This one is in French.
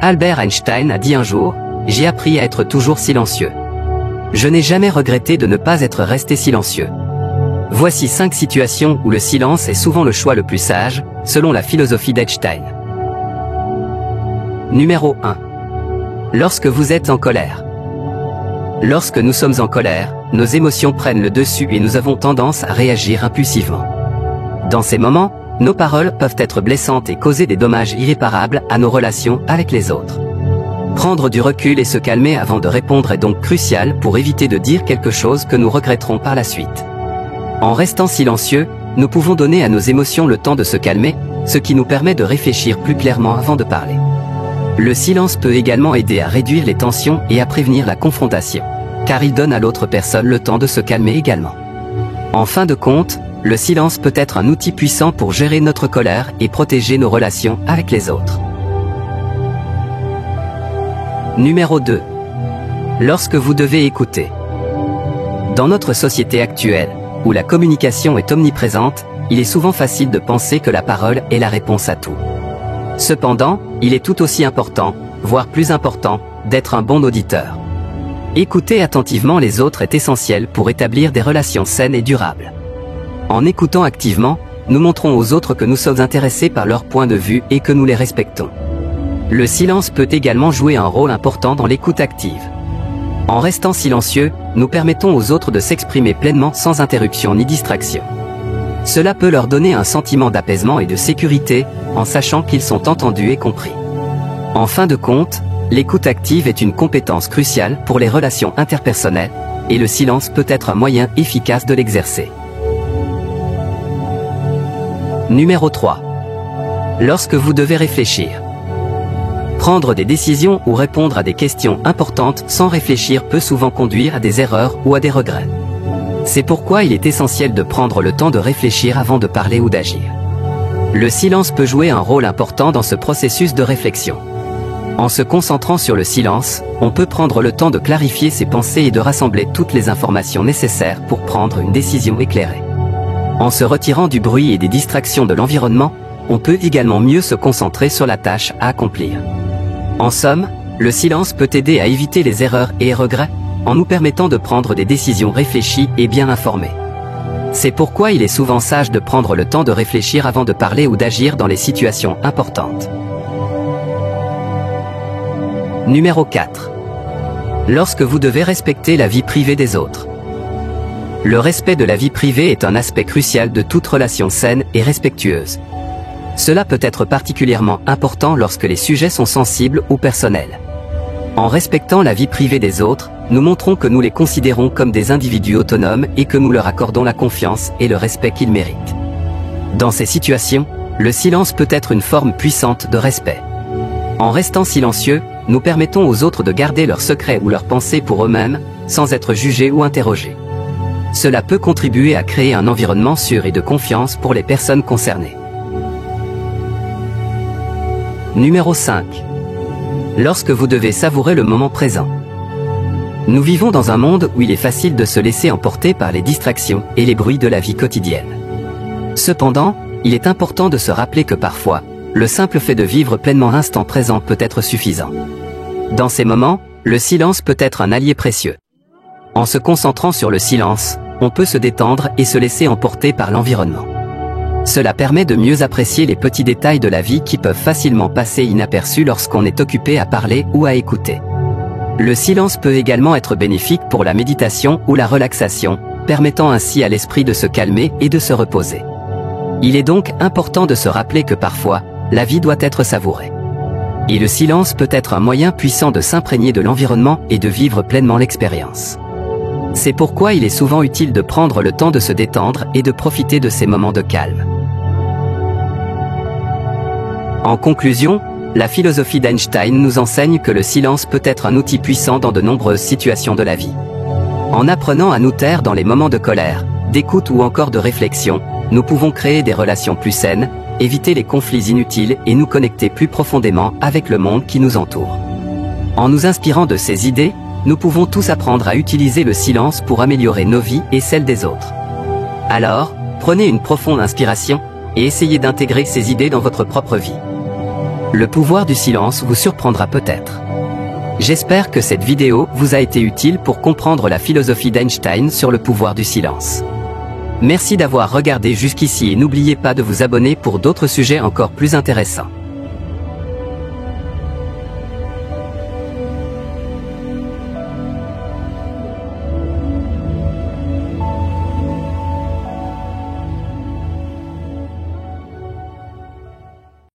Albert Einstein a dit un jour, « J'ai appris à être toujours silencieux. Je n'ai jamais regretté de ne pas être resté silencieux. » Voici 5 situations où le silence est souvent le choix le plus sage, selon la philosophie d'Einstein. Numéro 1. Lorsque vous êtes en colère. Lorsque nous sommes en colère, nos émotions prennent le dessus et nous avons tendance à réagir impulsivement. Dans ces moments, nos paroles peuvent être blessantes et causer des dommages irréparables à nos relations avec les autres. Prendre du recul et se calmer avant de répondre est donc crucial pour éviter de dire quelque chose que nous regretterons par la suite. En restant silencieux, nous pouvons donner à nos émotions le temps de se calmer, ce qui nous permet de réfléchir plus clairement avant de parler. Le silence peut également aider à réduire les tensions et à prévenir la confrontation, car il donne à l'autre personne le temps de se calmer également. En fin de compte, le silence peut être un outil puissant pour gérer notre colère et protéger nos relations avec les autres. Numéro 2. Lorsque vous devez écouter. Dans notre société actuelle, où la communication est omniprésente, il est souvent facile de penser que la parole est la réponse à tout. Cependant, il est tout aussi important, voire plus important, d'être un bon auditeur. Écouter attentivement les autres est essentiel pour établir des relations saines et durables. En écoutant activement, nous montrons aux autres que nous sommes intéressés par leur point de vue et que nous les respectons. Le silence peut également jouer un rôle important dans l'écoute active. En restant silencieux, nous permettons aux autres de s'exprimer pleinement sans interruption ni distraction. Cela peut leur donner un sentiment d'apaisement et de sécurité, en sachant qu'ils sont entendus et compris. En fin de compte, l'écoute active est une compétence cruciale pour les relations interpersonnelles, et le silence peut être un moyen efficace de l'exercer. Numéro 3. Lorsque vous devez réfléchir. Prendre des décisions ou répondre à des questions importantes sans réfléchir peut souvent conduire à des erreurs ou à des regrets. C'est pourquoi il est essentiel de prendre le temps de réfléchir avant de parler ou d'agir. Le silence peut jouer un rôle important dans ce processus de réflexion. En se concentrant sur le silence, on peut prendre le temps de clarifier ses pensées et de rassembler toutes les informations nécessaires pour prendre une décision éclairée. En se retirant du bruit et des distractions de l'environnement, on peut également mieux se concentrer sur la tâche à accomplir. En somme, le silence peut aider à éviter les erreurs et les regrets, en nous permettant de prendre des décisions réfléchies et bien informées. C'est pourquoi il est souvent sage de prendre le temps de réfléchir avant de parler ou d'agir dans les situations importantes. Numéro 4. Lorsque vous devez respecter la vie privée des autres. Le respect de la vie privée est un aspect crucial de toute relation saine et respectueuse. Cela peut être particulièrement important lorsque les sujets sont sensibles ou personnels. En respectant la vie privée des autres, nous montrons que nous les considérons comme des individus autonomes et que nous leur accordons la confiance et le respect qu'ils méritent. Dans ces situations, le silence peut être une forme puissante de respect. En restant silencieux, nous permettons aux autres de garder leurs secrets ou leurs pensées pour eux-mêmes, sans être jugés ou interrogés. Cela peut contribuer à créer un environnement sûr et de confiance pour les personnes concernées. Numéro 5. Lorsque vous devez savourer le moment présent. Nous vivons dans un monde où il est facile de se laisser emporter par les distractions et les bruits de la vie quotidienne. Cependant, il est important de se rappeler que parfois, le simple fait de vivre pleinement l'instant présent peut être suffisant. Dans ces moments, le silence peut être un allié précieux. En se concentrant sur le silence, on peut se détendre et se laisser emporter par l'environnement. Cela permet de mieux apprécier les petits détails de la vie qui peuvent facilement passer inaperçus lorsqu'on est occupé à parler ou à écouter. Le silence peut également être bénéfique pour la méditation ou la relaxation, permettant ainsi à l'esprit de se calmer et de se reposer. Il est donc important de se rappeler que parfois, la vie doit être savourée. Et le silence peut être un moyen puissant de s'imprégner de l'environnement et de vivre pleinement l'expérience. C'est pourquoi il est souvent utile de prendre le temps de se détendre et de profiter de ces moments de calme. En conclusion, la philosophie d'Einstein nous enseigne que le silence peut être un outil puissant dans de nombreuses situations de la vie. En apprenant à nous taire dans les moments de colère, d'écoute ou encore de réflexion, nous pouvons créer des relations plus saines, éviter les conflits inutiles et nous connecter plus profondément avec le monde qui nous entoure. En nous inspirant de ces idées, nous pouvons tous apprendre à utiliser le silence pour améliorer nos vies et celles des autres. Alors, prenez une profonde inspiration et essayez d'intégrer ces idées dans votre propre vie. Le pouvoir du silence vous surprendra peut-être. J'espère que cette vidéo vous a été utile pour comprendre la philosophie d'Einstein sur le pouvoir du silence. Merci d'avoir regardé jusqu'ici et n'oubliez pas de vous abonner pour d'autres sujets encore plus intéressants.